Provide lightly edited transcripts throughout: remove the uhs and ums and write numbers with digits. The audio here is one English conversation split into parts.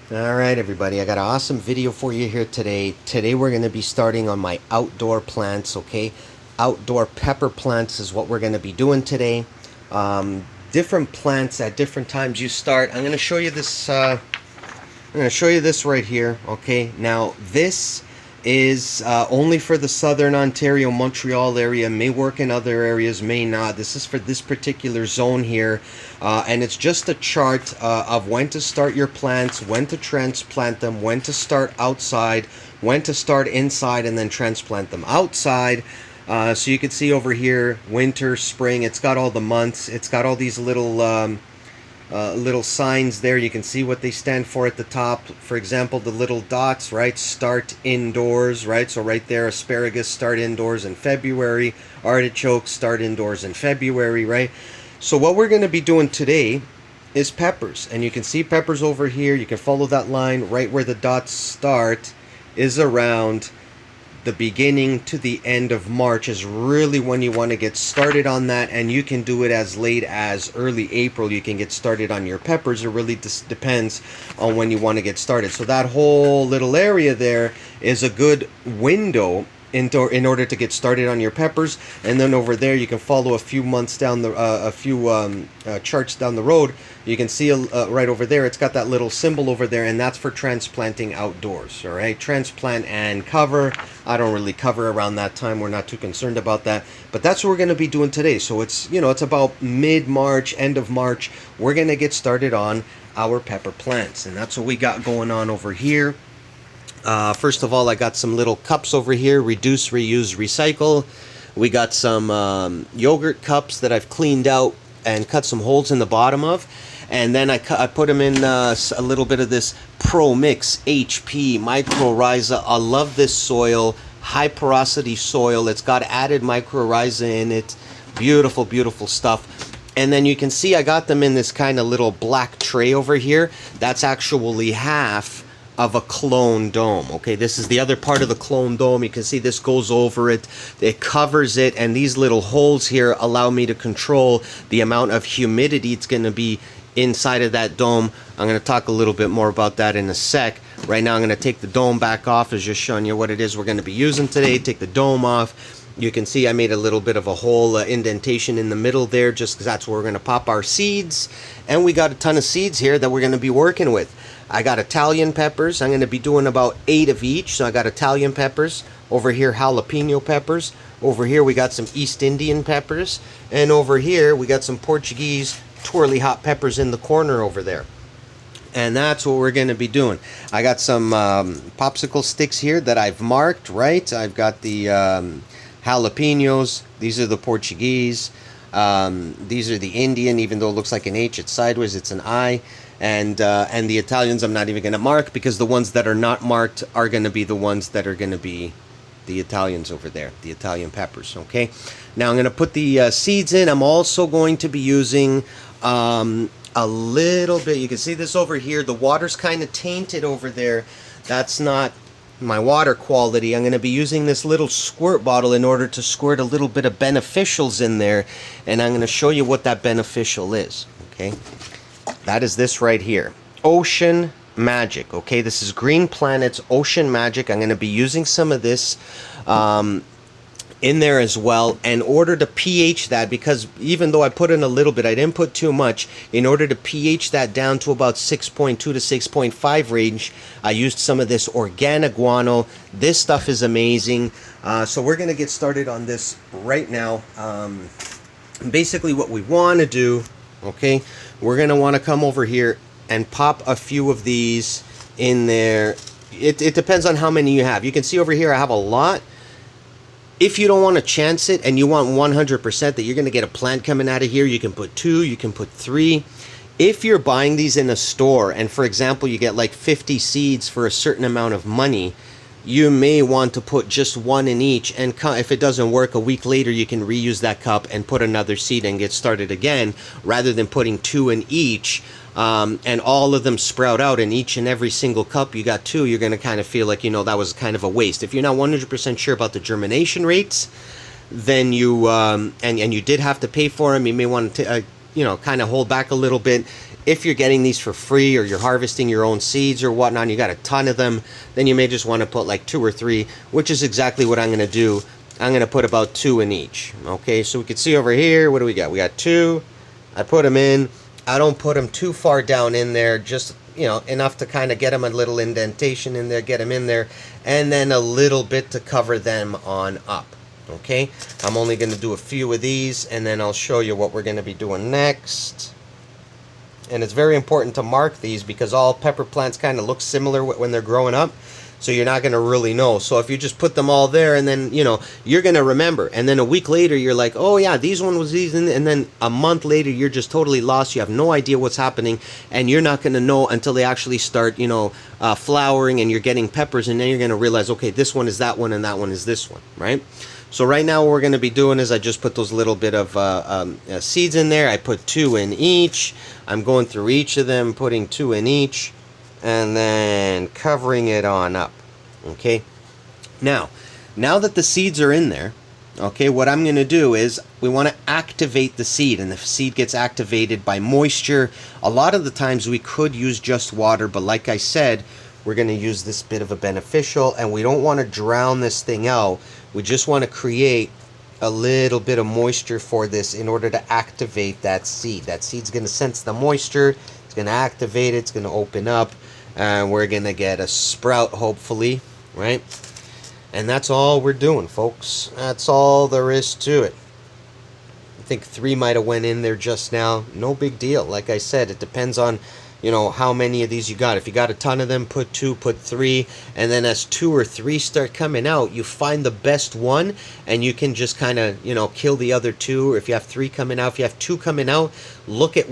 Alright everybody, I got an awesome video for you here today. Today we're going to be starting on my outdoor plants, okay? Outdoor pepper plants is what we're going to be doing today. Different plants at different times you start. I'm going to show you this right here, okay? Now this is only for the southern Ontario, Montreal area. May work in other areas, may not. This is for this particular zone here, and it's just a chart of when to start your plants, when to transplant them, when to start outside, when to start inside, and then transplant them outside. So you can see over here, winter, spring, it's got all the months, it's got all these little signs there. You can see what they stand for at the top. For example, the little dots, right? Start indoors, right? So right there, asparagus start indoors in February. Artichokes start indoors in February, right? So what we're going to be doing today is peppers. And you can see peppers over here. You can follow that line right where the dots start is around the beginning to the end of March is really when you want to get started on that, and you can do it as late as early April. You can get started on your peppers. It really depends on when you want to get started. So that whole little area there is a good window in order to get started on your peppers. And then over there you can follow a few months down the charts down the road. You can see right over there, it's got that little symbol over there, and that's for transplanting outdoors. All right, transplant and cover. I don't really cover around that time. We're not too concerned about that, but that's what we're going to be doing today. So it's, it's about mid-March, end of March. We're going to get started on our pepper plants, and that's what we got going on over here. First of all, I got some little cups over here, reduce, reuse, recycle. We got some yogurt cups that I've cleaned out and cut some holes in the bottom of. And then I put them in a little bit of this Pro Mix HP Mycorrhiza. I love this soil, high porosity soil. It's got added mycorrhiza in it. Beautiful, beautiful stuff. And then you can see I got them in this kind of little black tray over here. That's actually half of a clone dome. Okay, this is the other part of the clone dome. You can see this goes over it, it covers it, and these little holes here allow me to control the amount of humidity it's going to be inside of that dome. I'm going to talk a little bit more about that in a sec. Right now I'm going to take the dome back off. Is just showing you what it is we're going to be using today. Take the dome off. You can see I made a little bit of a hole indentation in the middle there, just because that's where we're going to pop our seeds. And we got a ton of seeds here that we're going to be working with. I got Italian peppers. I'm going to be doing about 8 of each. So I got Italian peppers. Over here, jalapeno peppers. Over here, we got some East Indian peppers. And over here, we got some Portuguese twirly hot peppers in the corner over there. And that's what we're going to be doing. I got some popsicle sticks here that I've marked, right? I've got the jalapenos. These are the Portuguese. These are the Indian. Even though it looks like an H, it's sideways, it's an I. And the Italians I'm not even going to mark, because the ones that are not marked are going to be the ones that are going to be the Italians over there, the Italian peppers. Okay, now I'm going to put the seeds in. I'm also going to be using a little bit, you can see this over here, the water's kind of tainted over there. That's not my water quality. I'm going to be using this little squirt bottle in order to squirt a little bit of beneficials in there, and I'm going to show you what that beneficial is. Okay, that is this right here, Ocean Magic. Okay, this is Green Planet's Ocean Magic. I'm going to be using some of this in there as well, in order to pH that, because even though I put in a little bit, I didn't put too much. In order to pH that down to about 6.2 to 6.5 range, I used some of this organic guano. This stuff is amazing. So we're going to get started on this right now. Basically what we want to do, okay, we're going to want to come over here and pop a few of these in there. It depends on how many you have. You can see over here I have a lot. If you don't want to chance it and you want 100% that you're going to get a plant coming out of here, you can put 2, you can put 3. If you're buying these in a store and, for example, you get like 50 seeds for a certain amount of money, you may want to put just 1 in each, and if it doesn't work, a week later you can reuse that cup and put another seed and get started again, rather than putting 2 in each. And all of them sprout out, in each and every single cup you got 2, you're going to kind of feel like, that was kind of a waste. If you're not 100% sure about the germination rates, then you, and you did have to pay for them, you may want to, you know, kind of hold back a little bit. If you're getting these for free or you're harvesting your own seeds or whatnot, and you got a ton of them, then you may just want to put like 2 or 3, which is exactly what I'm going to do. I'm going to put about 2 in each. Okay, so we can see over here, what do we got? We got 2. I put them in. I don't put them too far down in there, just, you know, enough to kind of get them a little indentation in there, get them in there, and then a little bit to cover them on up. Okay, I'm only going to do a few of these, and then I'll show you what we're going to be doing next. And it's very important to mark these because all pepper plants kind of look similar when they're growing up. So you're not going to really know. So if you just put them all there and then, you know, you're going to remember. And then a week later, you're like, oh yeah, these one was these. And then a month later, you're just totally lost. You have no idea what's happening. And you're not going to know until they actually start, you know, flowering and you're getting peppers. And then you're going to realize, okay, this one is that one and that one is this one, right? So right now what we're going to be doing is I just put those little bit of seeds in there. I put 2 in each. I'm going through each of them, putting 2 in each, and then covering it on up. Okay. Now that the seeds are in there, okay, what I'm going to do is we want to activate the seed, and the seed gets activated by moisture. A lot of the times we could use just water, but like I said, we're going to use this bit of a beneficial, and we don't want to drown this thing out. We just want to create a little bit of moisture for this in order to activate that seed. That seed's going to sense the moisture. It's going to activate it. It's going to open up. And we're going to get a sprout, hopefully, right? And that's all we're doing, folks. That's all there is to it. I think 3 might have went in there just now. No big deal. Like I said, it depends on, you know, how many of these you got. If you got a ton of them, put 2, put 3, and then as 2 or 3 start coming out, you find the best one, and you can just kind of, you know, kill the other 2. Or if you have 3 coming out, if you have 2 coming out, look at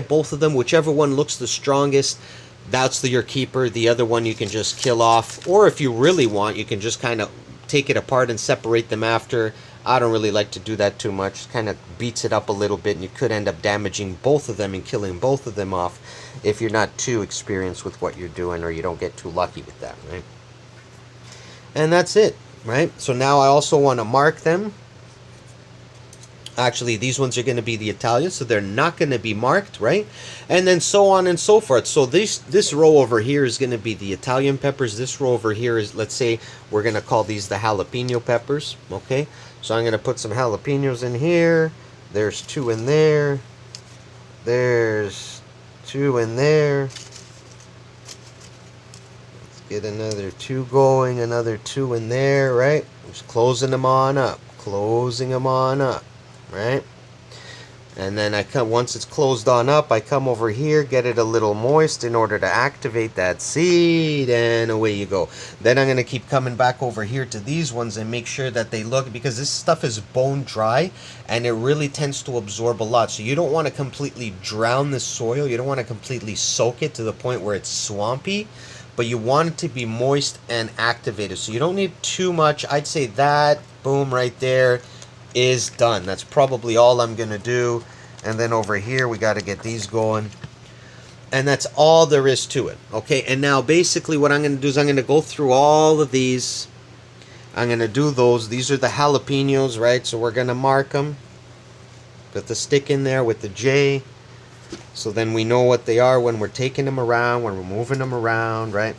both of them. Whichever one looks the strongest, that's your keeper. The other one you can just kill off. Or if you really want, you can just kind of take it apart and separate them after. I don't really like to do that too much. Kind of beats it up a little bit, and you could end up damaging both of them and killing both of them off if you're not too experienced with what you're doing, or you don't get too lucky with that, right? And that's it, right? So now I also want to mark them. Actually, these ones are going to be the Italians, so they're not going to be marked, right? And then so on and so forth. So this row over here is going to be the Italian peppers. This row over here is, let's say, we're going to call these the jalapeno peppers, okay? So I'm going to put some jalapenos in here. There's 2 in there. There's 2 in there. Let's get another 2 going, another 2 in there, right? Just closing them on up, closing them on up. Right, and then I come, once it's closed on up, I come over here, get it a little moist in order to activate that seed, and away you go. Then I'm going to keep coming back over here to these ones and make sure that they look, because this stuff is bone dry and it really tends to absorb a lot. So you don't want to completely drown the soil, you don't want to completely soak it to the point where it's swampy, but you want it to be moist and activated. So you don't need too much. I'd say that, boom, right there is done. That's probably all I'm gonna do. And then over here we got to get these going, and that's all there is to it. Okay, and now basically what I'm gonna do is I'm gonna go through all of these. I'm gonna do those. These are the jalapenos, right? So we're gonna mark them, put the stick in there with the J, so then we know what they are when we're taking them around, when we're moving them around, right?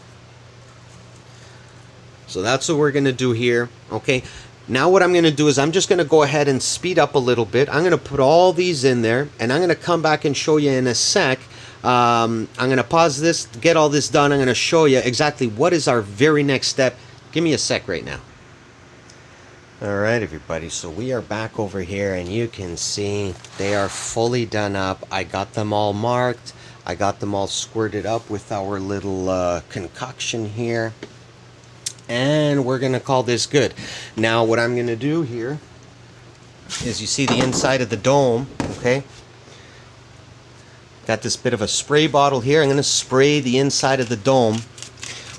So that's what we're gonna do here. Okay, now what I'm going to do is I'm just going to go ahead and speed up a little bit. I'm going to put all these in there, and I'm going to come back and show you in a sec. I'm going to pause this, get all this done. I'm going to show you exactly what is our very next step. Give me a sec right now. All right, everybody. So we are back over here, and you can see they are fully done up. I got them all marked. I got them all squirted up with our little concoction here. And we're going to call this good. Now what I'm going to do here is, you see the inside of the dome, okay? Got this bit of a spray bottle here. I'm going to spray the inside of the dome.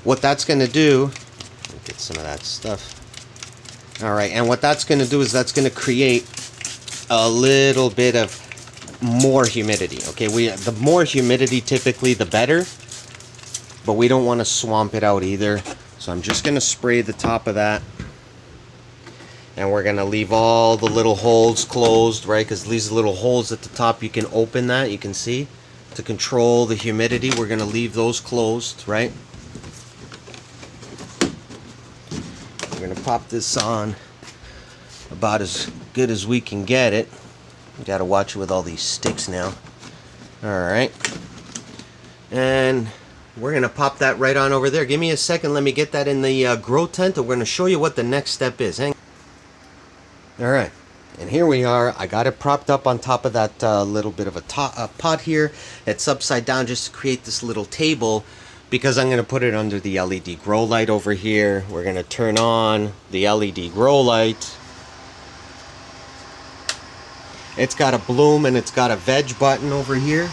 What that's going to do, get some of that stuff. All right, and what that's going to do is that's going to create a little bit of more humidity, okay? The more humidity typically the better, but we don't want to swamp it out either. So I'm just going to spray the top of that. And we're going to leave all the little holes closed, right? Because these little holes at the top, you can open that, you can see. To control the humidity, we're going to leave those closed, right? We're going to pop this on about as good as we can get it. You got to watch it with all these sticks now. Alright. And we're going to pop that right on over there. Give me a second, let me get that in the grow tent, and we're going to show you what the next step is. Hang. Alright, and here we are. I got it propped up on top of that little bit of a pot here. It's upside down just to create this little table, because I'm going to put it under the LED grow light over here. We're going to turn on the LED grow light. It's got a bloom and it's got a veg button over here.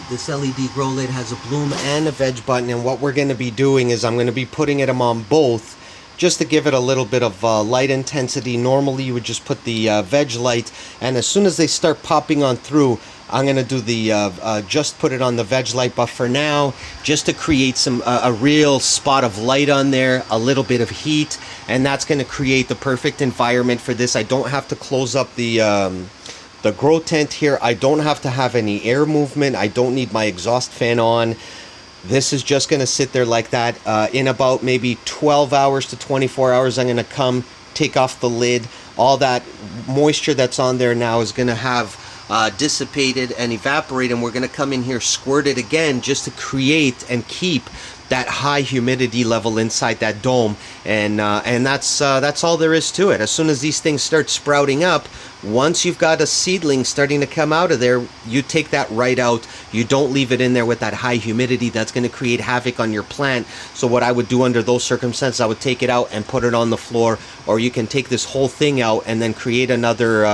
This LED grow light has a bloom and a veg button, and what we're going to be doing is I'm going to be putting them on both just to give it a little bit of light intensity. Normally you would just put the veg light, and as soon as they start popping on through, I'm going to do the just put it on the veg light. But for now, just to create some a real spot of light on there, a little bit of heat, and that's going to create the perfect environment for this. I don't have to close up the grow tent here. I don't have to have any air movement. I don't need my exhaust fan on. This is just going to sit there like that. In about maybe 12 hours to 24 hours, I'm going to come take off the lid. All that moisture that's on there now is going to have dissipated and evaporate, and we're going to come in here, squirt it again just to create and keep that high humidity level inside that dome. And that's all there is to it. As soon as these things start sprouting up, once you've got a seedling starting to come out of there, you take that right out. You don't leave it in there with that high humidity. That's going to create havoc on your plant. So what I would do under those circumstances, I would take it out and put it on the floor, or you can take this whole thing out and then create another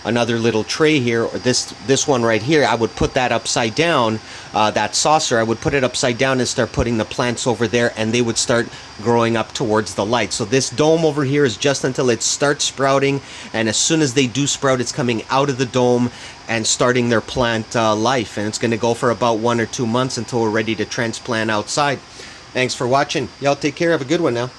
little tray here, or this one right here. I would put that upside down, that saucer, I would put it upside down and start putting the plants over there, and they would start growing up towards the light. So this dome over here is just until it starts sprouting, and as soon as they do sprout, it's coming out of the dome and starting their plant life, and it's going to go for about 1 or 2 months until we're ready to transplant outside. Thanks for watching. Y'all take care. Have a good one now.